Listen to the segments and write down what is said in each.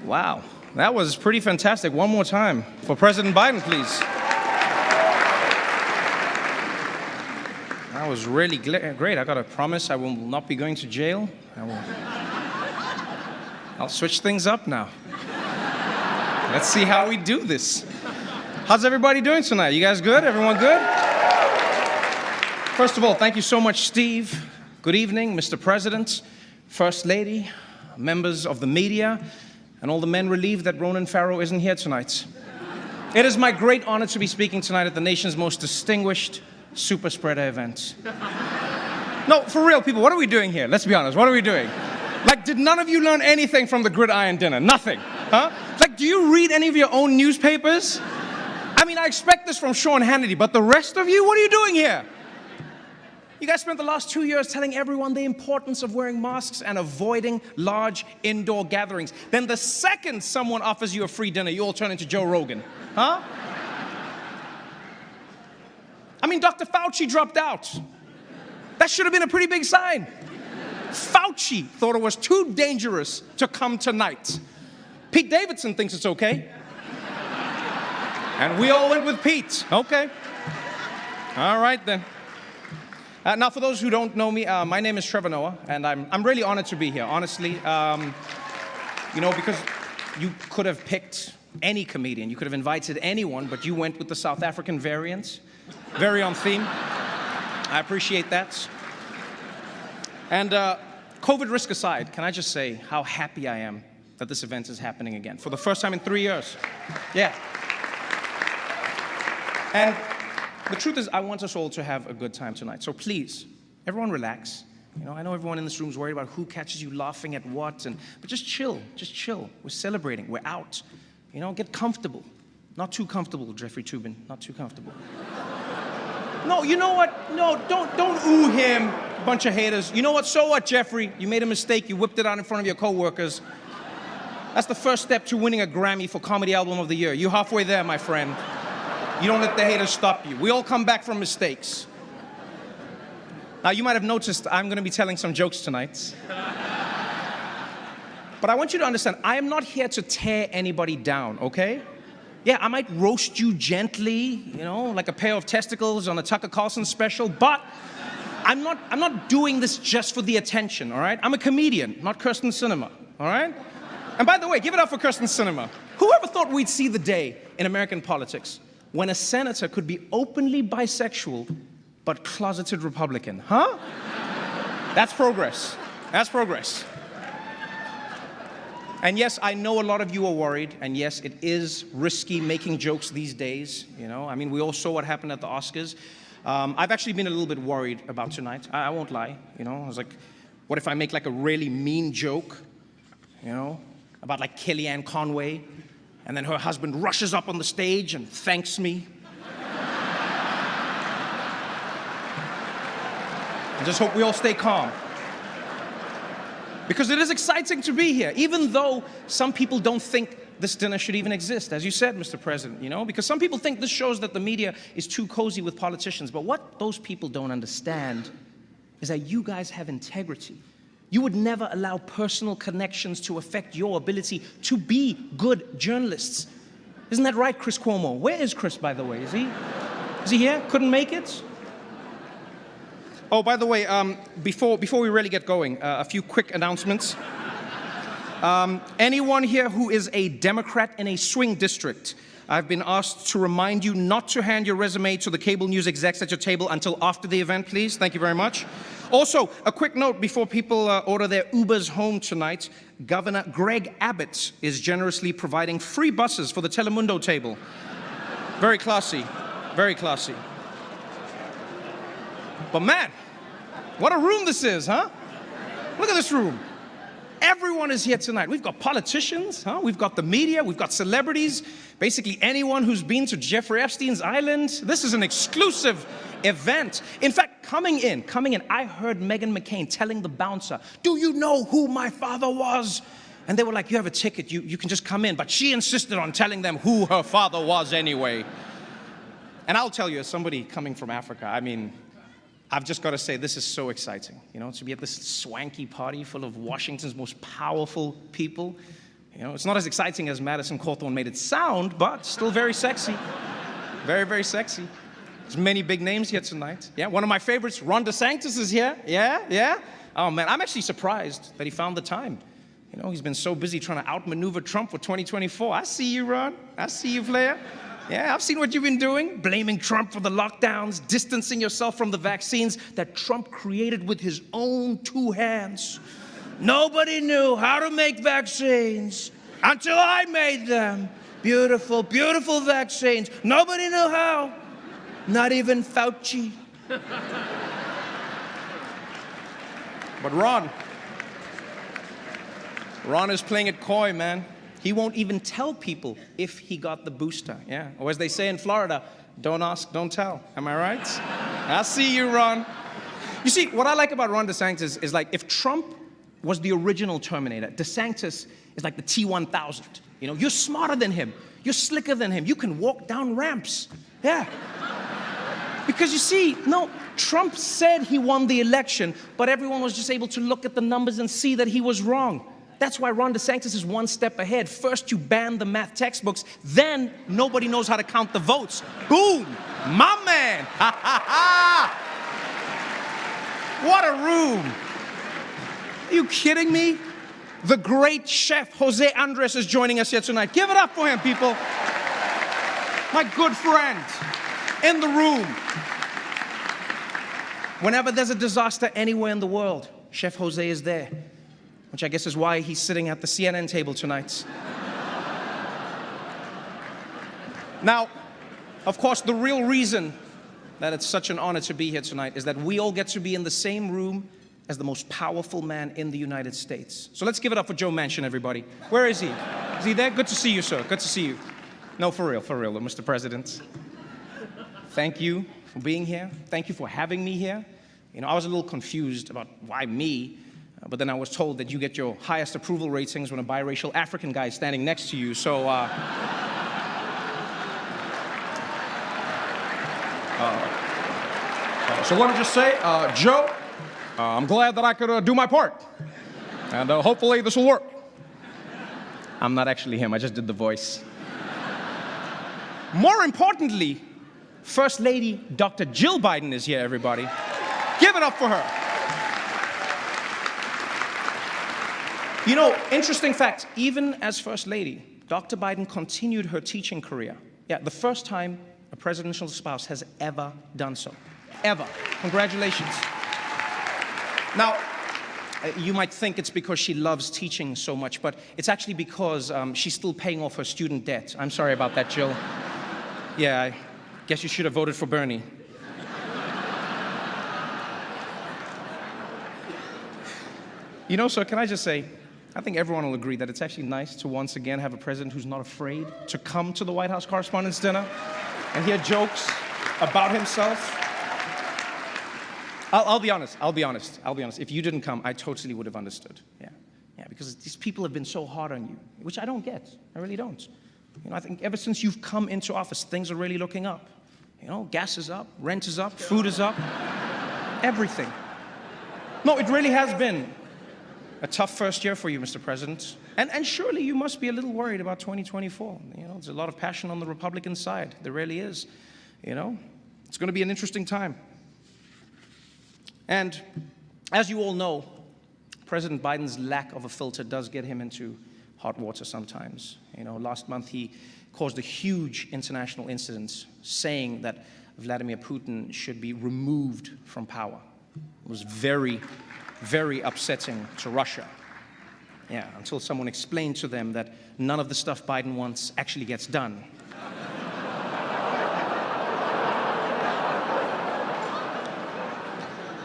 Wow, that was pretty fantastic. One more time for President Biden, please. That was really great. I got to promise I will not be going to jail. I'll switch things up now. Let's see how we do this. How's everybody doing tonight? You guys good? Everyone good? First of all, thank you so much, Steve. Good evening, Mr. President, First Lady, members of the media, and all the men relieved that Ronan Farrow isn't here tonight. It is my great honor to be speaking tonight at the nation's most distinguished super spreader event. No, for real, people, what are we doing here? Let's be honest, what are we doing? Like, did none of you learn anything from the gridiron dinner? Nothing, huh? Like, do you read any of your own newspapers? I mean, I expect this from Sean Hannity, but the rest of you, what are you doing here? You guys spent the last 2 years telling everyone the importance of wearing masks and avoiding large indoor gatherings. Then the second someone offers you a free dinner, you all turn into Joe Rogan, huh? I mean, Dr. Fauci dropped out. That should have been a pretty big sign. Fauci thought it was too dangerous to come tonight. Pete Davidson thinks it's okay. And we all went with Pete. Okay. All right, then. Now, for those who don't know me, my name is Trevor Noah, and I'm really honored to be here, honestly. You know, because you could have picked any comedian, you could have invited anyone, but you went with the South African variant. Very on theme. I appreciate that. And COVID risk aside, can I just say how happy I am that this event is happening again for the first time in 3 years. Yeah. And the truth is, I want us all to have a good time tonight. So please, everyone relax. You know, I know everyone in this room is worried about who catches you laughing at what, but just chill, just chill. We're celebrating, we're out. You know, get comfortable. Not too comfortable, Jeffrey Toobin, not too comfortable. No, you know what? No, don't ooh him, bunch of haters. You know what? So what, Jeffrey? You made a mistake, you whipped it out in front of your coworkers. That's the first step to winning a Grammy for Comedy Album of the Year. You're halfway there, my friend. You don't let the haters stop you. We all come back from mistakes. Now, you might have noticed I'm going to be telling some jokes tonight. But I want you to understand, I am not here to tear anybody down, okay? Yeah, I might roast you gently, you know, like a pair of testicles on a Tucker Carlson special, but I'm not doing this just for the attention, all right? I'm a comedian, not Kirsten Sinema, all right? And by the way, give it up for Kirsten Sinema. Whoever thought we'd see the day in American politics when a senator could be openly bisexual but closeted Republican, huh? That's progress. That's progress. And yes, I know a lot of you are worried, and yes, it is risky making jokes these days, you know? I mean, we all saw what happened at the Oscars. I've actually been a little bit worried about tonight. I won't lie, you know? I was like, what if I make like a really mean joke, you know, about like Kellyanne Conway, and then her husband rushes up on the stage and thanks me? I just hope we all stay calm. Because it is exciting to be here, even though some people don't think this dinner should even exist, as you said, Mr. President, you know? Because some people think this shows that the media is too cozy with politicians. But what those people don't understand is that you guys have integrity. You would never allow personal connections to affect your ability to be good journalists. Isn't that right, Chris Cuomo? Where is Chris, by the way? Is he here? Couldn't make it? Oh, by the way, before we really get going, a few quick announcements. Anyone here who is a Democrat in a swing district, I've been asked to remind you not to hand your resume to the cable news execs at your table until after the event, please. Thank you very much. Also, a quick note before people order their Ubers home tonight. Governor Greg Abbott is generously providing free buses for the Telemundo table. Very classy, very classy. But man, what a room this is, huh? Look at this room. Everyone is here tonight. We've got politicians, huh? We've got the media, we've got celebrities, basically anyone who's been to Jeffrey Epstein's island. This is an exclusive event. In fact, coming in, I heard Meghan McCain telling the bouncer, "Do you know who my father was?" And they were like, "You have a ticket, you can just come in." But she insisted on telling them who her father was anyway. And I'll tell you, as somebody coming from Africa, I mean, I've just got to say, this is so exciting, you know, to be at this swanky party full of Washington's most powerful people. You know, it's not as exciting as Madison Cawthorn made it sound, but still very sexy. Very, very sexy. There's many big names here tonight. Yeah, one of my favorites, Ron DeSantis, is here. Yeah. Oh, man, I'm actually surprised that he found the time. You know, he's been so busy trying to outmaneuver Trump for 2024. I see you, Ron. I see you, Flair. Yeah, I've seen what you've been doing, blaming Trump for the lockdowns, distancing yourself from the vaccines that Trump created with his own two hands. Nobody knew how to make vaccines until I made them. Beautiful, beautiful vaccines. Nobody knew how. Not even Fauci. But Ron is playing it coy, man. He won't even tell people if he got the booster. Yeah, or as they say in Florida, don't ask, don't tell. Am I right? I see you, Ron. You see, what I like about Ron DeSantis is, like, if Trump was the original Terminator, DeSantis is like the T-1000. You know, you're smarter than him. You're slicker than him. You can walk down ramps. Yeah. Because you see, no, Trump said he won the election, but everyone was just able to look at the numbers and see that he was wrong. That's why Ron DeSantis is one step ahead. First, you ban the math textbooks. Then, nobody knows how to count the votes. Boom! My man! Ha, ha, ha! What a room! Are you kidding me? The great chef Jose Andres is joining us here tonight. Give it up for him, people. My good friend in the room. Whenever there's a disaster anywhere in the world, Chef Jose is there. Which I guess is why he's sitting at the CNN table tonight. Now, of course, the real reason that it's such an honor to be here tonight is that we all get to be in the same room as the most powerful man in the United States. So let's give it up for Joe Manchin, everybody. Where is he? Is he there? Good to see you, sir. Good to see you. No, for real, Mr. President. Thank you for being here. Thank you for having me here. You know, I was a little confused about why me, but then I was told that you get your highest approval ratings when a biracial African guy is standing next to you, so so let me just say, Joe, I'm glad that I could do my part, and hopefully this will work. I'm not actually him, I just did the voice. More importantly, First Lady Dr. Jill Biden is here, everybody. Give it up for her. You know, interesting fact, even as First Lady, Dr. Biden continued her teaching career. Yeah, the first time a presidential spouse has ever done so. Ever. Congratulations. Now, you might think it's because she loves teaching so much, but it's actually because she's still paying off her student debt. I'm sorry about that, Jill. Yeah, I guess you should have voted for Bernie. You know, sir, can I just say, I think everyone will agree that it's actually nice to once again have a president who's not afraid to come to the White House Correspondents' Dinner and hear jokes about himself. I'll be honest. If you didn't come, I totally would have understood. Yeah, because these people have been so hard on you, which I don't get. I really don't. You know, I think ever since you've come into office, things are really looking up. You know, gas is up, rent is up, food is up, everything. No, it really has been a tough first year for you, Mr. President. And surely you must be a little worried about 2024. You know, there's a lot of passion on the Republican side. There really is. You know, it's going to be an interesting time. And as you all know, President Biden's lack of a filter does get him into hot water sometimes. You know, last month he caused a huge international incident saying that Vladimir Putin should be removed from power. It was very, very upsetting to Russia. Yeah, until someone explained to them that none of the stuff Biden wants actually gets done.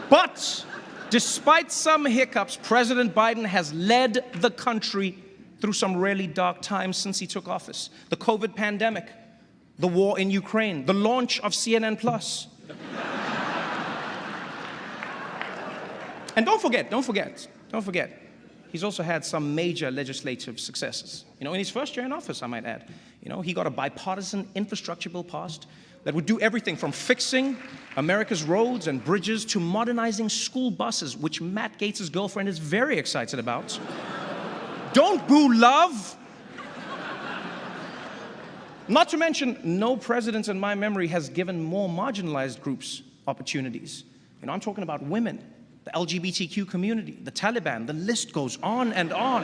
But despite some hiccups, President Biden has led the country through some really dark times since he took office. The COVID pandemic, the war in Ukraine, the launch of CNN+. And don't forget, he's also had some major legislative successes. You know, in his first year in office, I might add. You know, he got a bipartisan infrastructure bill passed that would do everything from fixing America's roads and bridges to modernizing school buses, which Matt Gaetz' girlfriend is very excited about. Don't boo love. Not to mention, no president in my memory has given more marginalized groups opportunities. You know, I'm talking about women, the LGBTQ community, the Taliban, the list goes on and on.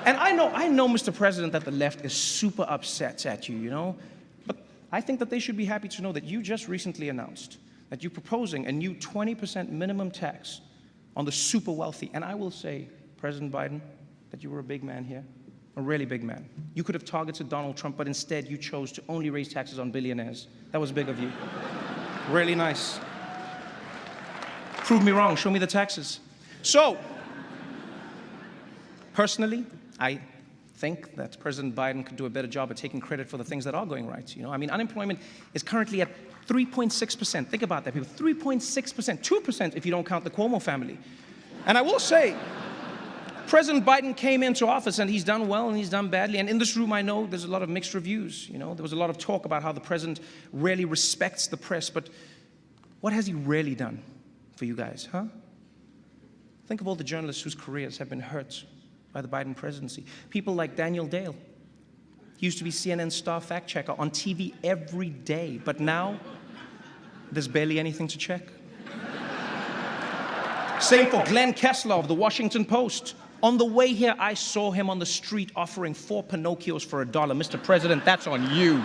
And I know, Mr. President, that the left is super upset at you, you know, but I think that they should be happy to know that you just recently announced that you're proposing a new 20% minimum tax on the super wealthy. And I will say, President Biden, that you were a big man here. A really big man. You could have targeted Donald Trump, but instead you chose to only raise taxes on billionaires. That was big of you. Really nice. Prove me wrong, show me the taxes. So, personally, I think that President Biden could do a better job at taking credit for the things that are going right. You know, I mean, unemployment is currently at 3.6%. Think about that, people. 3.6%, 2% if you don't count the Cuomo family. And I will say, President Biden came into office and he's done well and he's done badly. And in this room, I know there's a lot of mixed reviews. You know, there was a lot of talk about how the president really respects the press. But what has he really done for you guys, huh? Think of all the journalists whose careers have been hurt by the Biden presidency. People like Daniel Dale. He used to be CNN's star fact checker on TV every day. But now, there's barely anything to check. Same for Glenn Kessler of the Washington Post. On the way here, I saw him on the street offering 4 Pinocchios for $1. Mr. President, that's on you.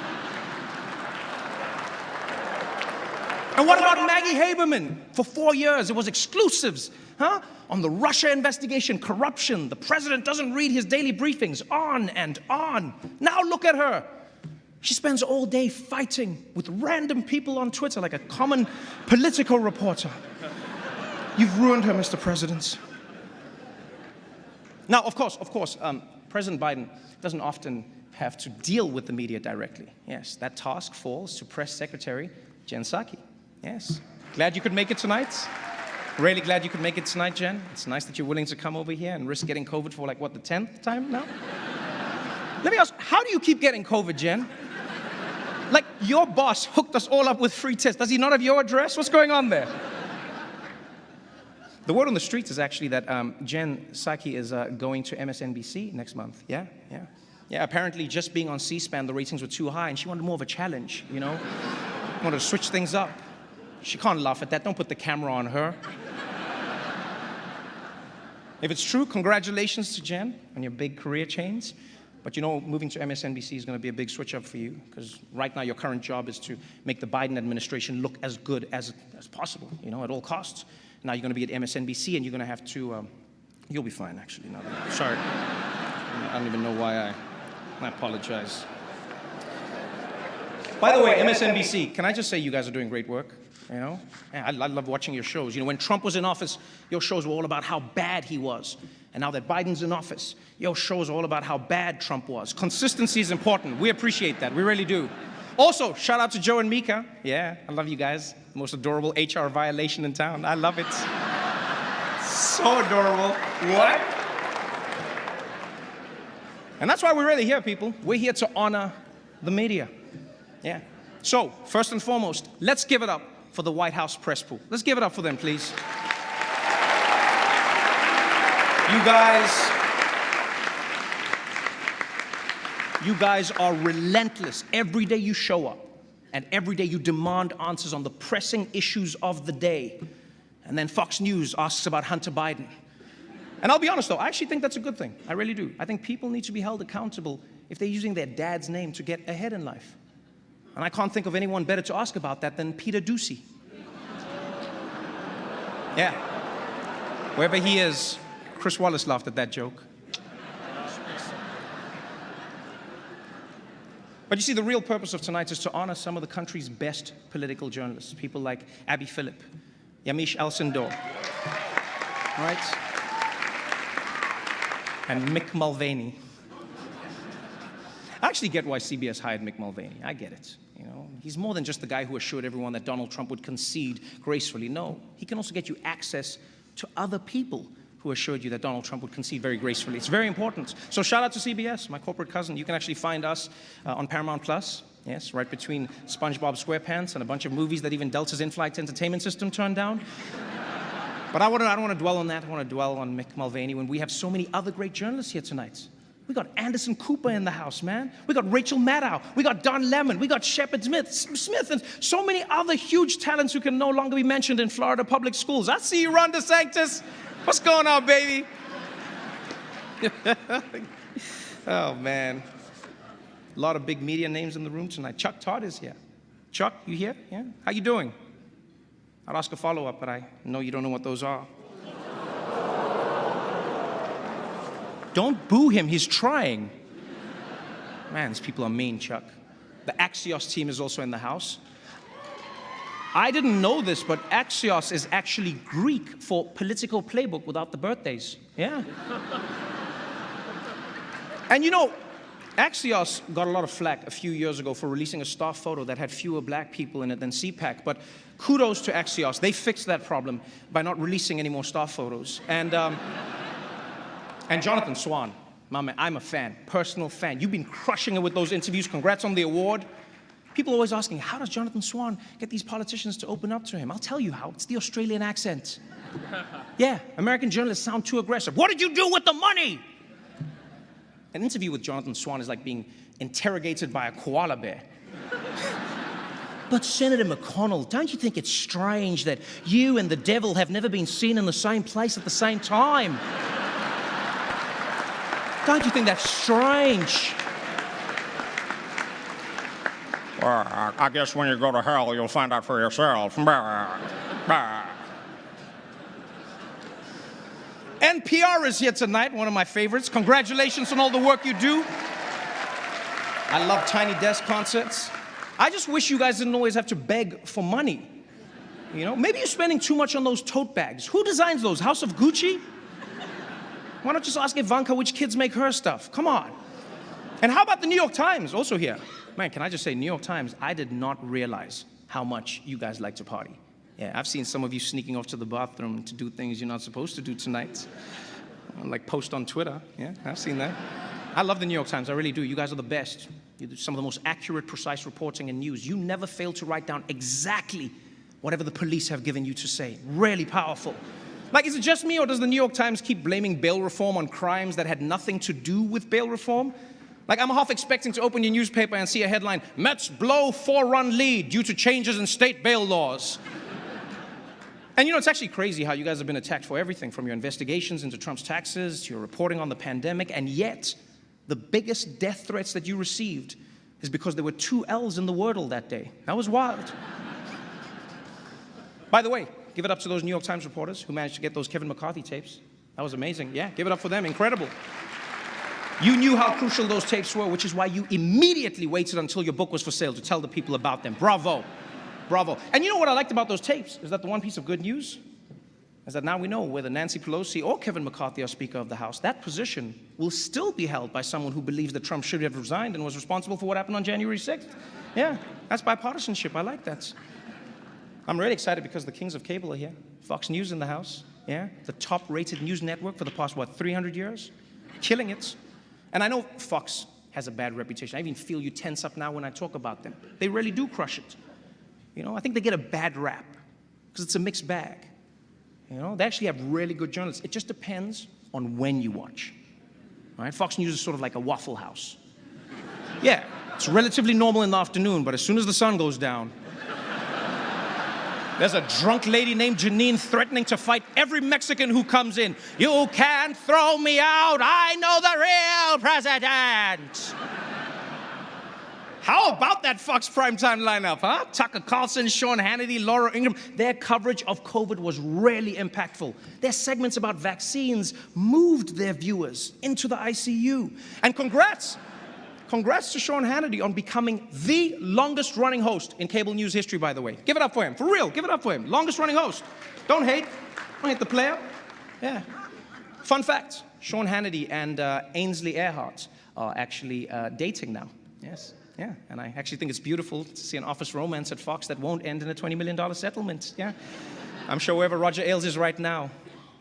And what about Maggie Haberman? For 4 years, it was exclusives, huh? On the Russia investigation, corruption, the president doesn't read his daily briefings, on and on. Now look at her. She spends all day fighting with random people on Twitter like a common political reporter. You've ruined her, Mr. President. Now, of course, President Biden doesn't often have to deal with the media directly. Yes, that task falls to Press Secretary Jen Psaki. Yes. Glad you could make it tonight. Really glad you could make it tonight, Jen. It's nice that you're willing to come over here and risk getting COVID for, like, what, the 10th time now? Let me ask, how do you keep getting COVID, Jen? Like, your boss hooked us all up with free tests. Does he not have your address? What's going on there? The word on the streets is actually that Jen Psaki is going to MSNBC next month. Yeah. Apparently, just being on C-SPAN, the ratings were too high, and she wanted more of a challenge, you know? Wanted to switch things up. She can't laugh at that. Don't put the camera on her. If it's true, congratulations to Jen on your big career change. But you know, moving to MSNBC is going to be a big switch up for you, because right now your current job is to make the Biden administration look as good as possible, you know, at all costs. Now you're going to be at MSNBC, and you're going to have to, you'll be fine, actually. No, sorry. I don't even know why I apologize. By the way, MSNBC, can I just say you guys are doing great work, you know? I love watching your shows. You know, when Trump was in office, your shows were all about how bad he was. And now that Biden's in office, your shows are all about how bad Trump was. Consistency is important. We appreciate that. We really do. Also, shout out to Joe and Mika. Yeah, I love you guys. Most adorable HR violation in town. I love it. So adorable. What? And that's why we're really here, people. We're here to honor the media. Yeah. So, first and foremost, let's give it up for the White House press pool. Let's give it up for them, please. You guys are relentless. Every day you show up, and every day you demand answers on the pressing issues of the day. And then Fox News asks about Hunter Biden. And I'll be honest, though, I actually think that's a good thing. I really do. I think people need to be held accountable if they're using their dad's name to get ahead in life. And I can't think of anyone better to ask about that than Peter Doocy. Yeah. Wherever he is, Chris Wallace laughed at that joke. But you see, the real purpose of tonight is to honor some of the country's best political journalists, people like Abby Phillip, Yamiche Alcindor, right? And Mick Mulvaney. I actually get why CBS hired Mick Mulvaney. I get it. You know, he's more than just the guy who assured everyone that Donald Trump would concede gracefully. No, he can also get you access to other people who assured you that Donald Trump would concede very gracefully. It's very important. So shout out to CBS, my corporate cousin. You can actually find us on Paramount+. Yes, right between SpongeBob SquarePants and a bunch of movies that even Delta's in-flight entertainment system turned down. But I don't want to dwell on that. I want to dwell on Mick Mulvaney when we have so many other great journalists here tonight. We got Anderson Cooper in the house, man. We got Rachel Maddow. We got Don Lemon. We got Shepard Smith, and so many other huge talents who can no longer be mentioned in Florida public schools. I see you, Ron DeSantis. What's going on, baby? Oh, man. A lot of big media names in the room tonight. Chuck Todd is here. Chuck, you here? Yeah? How you doing? I'd ask a follow-up, but I know you don't know what those are. Don't boo him, he's trying. Man, these people are mean, Chuck. The Axios team is also in the house. I didn't know this, but Axios is actually Greek for political playbook without the birthdays. Yeah. And you know, Axios got a lot of flack a few years ago for releasing a staff photo that had fewer black people in it than CPAC, but kudos to Axios. They fixed that problem by not releasing any more staff photos. And Jonathan Swan, my man, I'm a fan, personal fan. You've been crushing it with those interviews. Congrats on the award. People are always asking, how does Jonathan Swan get these politicians to open up to him? I'll tell you how. It's the Australian accent. Yeah, American journalists sound too aggressive. What did you do with the money? An interview with Jonathan Swan is like being interrogated by a koala bear. But Senator McConnell, don't you think it's strange that you and the devil have never been seen in the same place at the same time? Don't you think that's strange? Well, I guess when you go to hell, you'll find out for yourself. NPR is here tonight, one of my favorites. Congratulations on all the work you do. I love Tiny Desk concerts. I just wish you guys didn't always have to beg for money. You know, maybe you're spending too much on those tote bags. Who designs those? House of Gucci? Why not just ask Ivanka which kids make her stuff? Come on. And how about the New York Times, also here? Man, can I just say, New York Times, I did not realize how much you guys like to party. Yeah, I've seen some of you sneaking off to the bathroom to do things you're not supposed to do tonight. Like post on Twitter. Yeah, I've seen that. I love the New York Times, I really do. You guys are the best. You do some of the most accurate, precise reporting and news. You never fail to write down exactly whatever the police have given you to say. Really powerful. Like, is it just me, or does the New York Times keep blaming bail reform on crimes that had nothing to do with bail reform? Like, I'm half expecting to open your newspaper and see a headline, Mets blow 4-run lead due to changes in state bail laws. And you know, it's actually crazy how you guys have been attacked for everything, from your investigations into Trump's taxes to your reporting on the pandemic, and yet the biggest death threats that you received is because there were 2 L's in the Wordle that day. That was wild. By the way, give it up to those New York Times reporters who managed to get those Kevin McCarthy tapes. That was amazing. Yeah, give it up for them. Incredible. You knew how crucial those tapes were, which is why you immediately waited until your book was for sale to tell the people about them. Bravo. Bravo. And you know what I liked about those tapes is that the one piece of good news is that now we know whether Nancy Pelosi or Kevin McCarthy are Speaker of the House, that position will still be held by someone who believes that Trump should have resigned and was responsible for what happened on January 6th. Yeah, that's bipartisanship. I like that. I'm really excited because the kings of cable are here. Fox News in the house. Yeah, the top-rated news network for the past, 300 years? Killing it. And I know Fox has a bad reputation. I even feel you tense up now when I talk about them. They really do crush it. You know, I think they get a bad rap because it's a mixed bag. You know, they actually have really good journalists. It just depends on when you watch. All right? Fox News is sort of like a Waffle House. Yeah, it's relatively normal in the afternoon, but as soon as the sun goes down, there's a drunk lady named Janine threatening to fight every Mexican who comes in. You can't throw me out. I know the real president. How about that Fox primetime lineup, huh? Tucker Carlson, Sean Hannity, Laura Ingraham. Their coverage of COVID was really impactful. Their segments about vaccines moved their viewers into the ICU. And congrats to Sean Hannity on becoming the longest-running host in cable news history, by the way. Give it up for him. For real, give it up for him. Longest-running host. Don't hate the player. Yeah. Fun fact, Sean Hannity and Ainsley Earhart are actually dating now. Yes. Yeah, and I actually think it's beautiful to see an office romance at Fox that won't end in a $20 million settlement. Yeah. I'm sure wherever Roger Ailes is right now,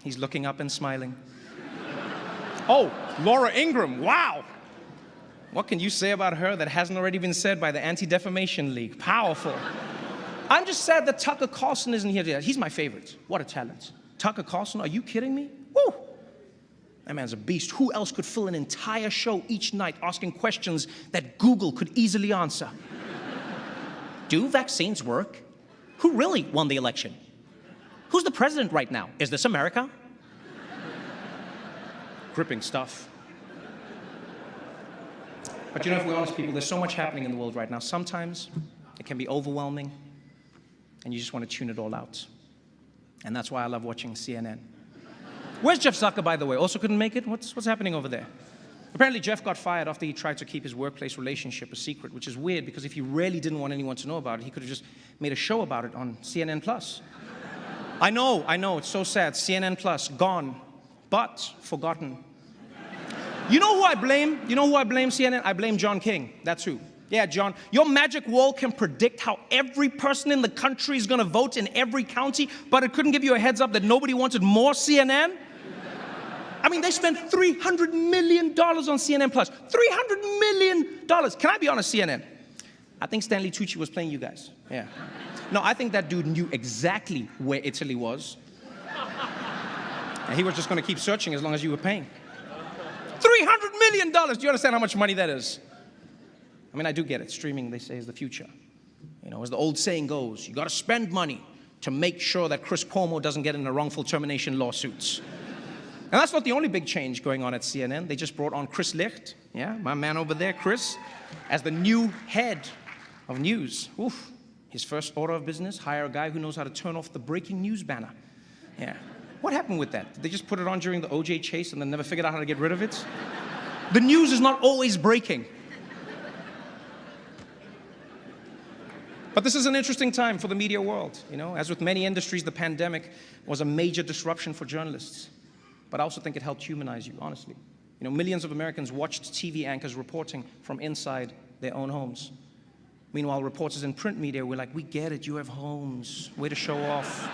he's looking up and smiling. Oh, Laura Ingraham, wow. What can you say about her that hasn't already been said by the Anti-Defamation League? Powerful. I'm just sad that Tucker Carlson isn't here today. He's my favorite. What a talent. Tucker Carlson, are you kidding me? Woo! That man's a beast. Who else could fill an entire show each night asking questions that Google could easily answer? Do vaccines work? Who really won the election? Who's the president right now? Is this America? Gripping stuff. But if we're honest, people, there's so much happening in the world right now. Sometimes it can be overwhelming, and you just want to tune it all out. And that's why I love watching CNN. Where's Jeff Zucker, by the way? Also couldn't make it? What's happening over there? Apparently, Jeff got fired after he tried to keep his workplace relationship a secret, which is weird, because if he really didn't want anyone to know about it, he could have just made a show about it on CNN+. I know, it's so sad. CNN+, gone, but forgotten. You know who I blame? CNN? I blame John King. That's who. Yeah, John. Your magic wall can predict how every person in the country is going to vote in every county, but it couldn't give you a heads up that nobody wanted more CNN? I mean, they spent $300 million on CNN+. $300 million. Can I be honest, CNN? I think Stanley Tucci was playing you guys. Yeah. No, I think that dude knew exactly where Italy was. And he was just going to keep searching as long as you were paying. $300 million! Do you understand how much money that is? I mean, I do get it. Streaming, they say, is the future. As the old saying goes, you got to spend money to make sure that Chris Cuomo doesn't get into wrongful termination lawsuits. And that's not the only big change going on at CNN. They just brought on Chris Licht, yeah, my man over there, Chris, as the new head of news. Oof. His first order of business, hire a guy who knows how to turn off the breaking news banner. Yeah. What happened with that? Did they just put it on during the O.J. chase and then never figured out how to get rid of it? The news is not always breaking. But this is an interesting time for the media world. As with many industries, the pandemic was a major disruption for journalists. But I also think it helped humanize you, honestly. Millions of Americans watched TV anchors reporting from inside their own homes. Meanwhile, reporters in print media were like, we get it, you have homes, way to show off.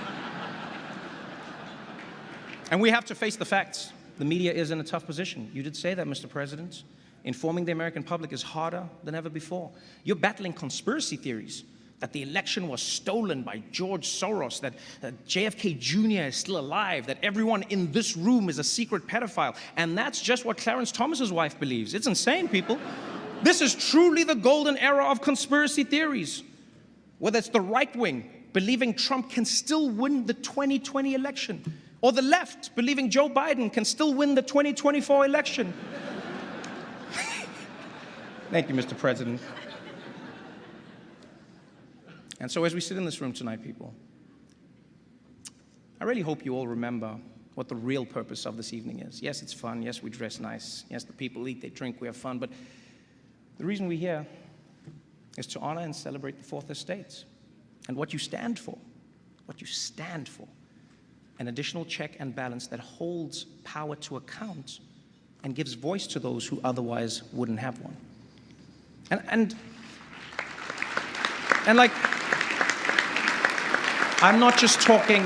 And we have to face the facts. The media is in a tough position. You did say that, Mr. President. Informing the American public is harder than ever before. You're battling conspiracy theories, that the election was stolen by George Soros, that JFK Jr. is still alive, that everyone in this room is a secret pedophile. And that's just what Clarence Thomas's wife believes. It's insane, people. This is truly the golden era of conspiracy theories. Whether it's the right wing believing Trump can still win the 2020 election, or the left believing Joe Biden can still win the 2024 election. Thank you, Mr. President. And so as we sit in this room tonight, people, I really hope you all remember what the real purpose of this evening is. Yes, it's fun. Yes, we dress nice. Yes, the people eat, they drink, we have fun. But the reason we're here is to honor and celebrate the Fourth Estate and what you stand for. What you stand for. An additional check and balance that holds power to account and gives voice to those who otherwise wouldn't have one. And like, I'm not just talking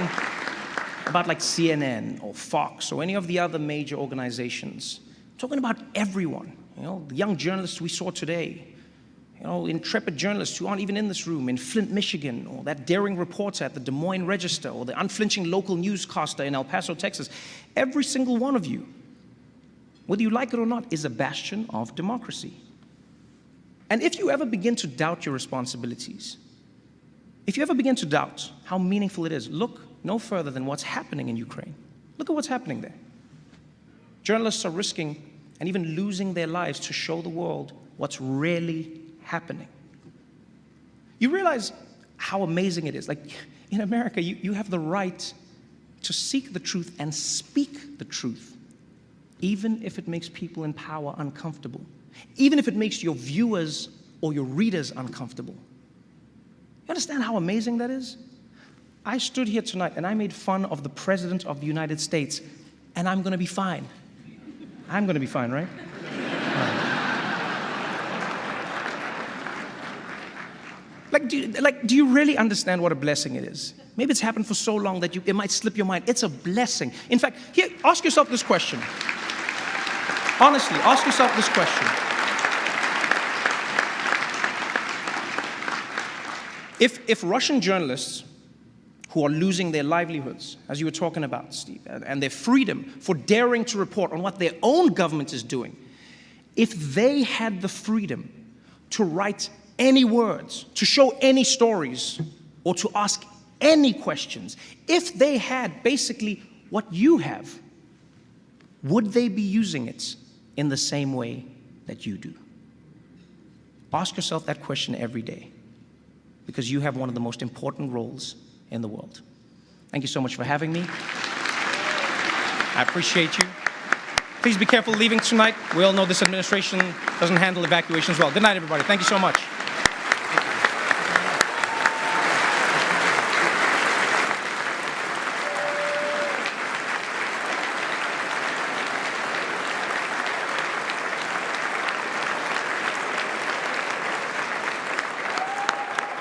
about like CNN or Fox or any of the other major organizations. I'm talking about everyone. The young journalists we saw today, intrepid journalists who aren't even in this room in Flint, Michigan, or that daring reporter at the Des Moines Register, or the unflinching local newscaster in El Paso, Texas. Every single one of you, whether you like it or not, is a bastion of democracy. And if you ever begin to doubt your responsibilities, if you ever begin to doubt how meaningful it is, look no further than what's happening in Ukraine. Look at what's happening there. Journalists are risking and even losing their lives to show the world what's really happening. You realize how amazing it is. Like, in America, you have the right to seek the truth and speak the truth, even if it makes people in power uncomfortable, even if it makes your viewers or your readers uncomfortable. You understand how amazing that is? I stood here tonight and I made fun of the President of the United States, and I'm going to be fine. I'm going to be fine, right? Do you really understand what a blessing it is? Maybe it's happened for so long that it might slip your mind. It's a blessing. In fact, here, ask yourself this question. Honestly, ask yourself this question. If Russian journalists who are losing their livelihoods, as you were talking about, Steve, and their freedom for daring to report on what their own government is doing, if they had the freedom to write any words, to show any stories, or to ask any questions, if they had basically what you have, would they be using it in the same way that you do? Ask yourself that question every day, because you have one of the most important roles in the world. Thank you so much for having me. I appreciate you. Please be careful leaving tonight. We all know this administration doesn't handle evacuations well. Good night, everybody. Thank you so much.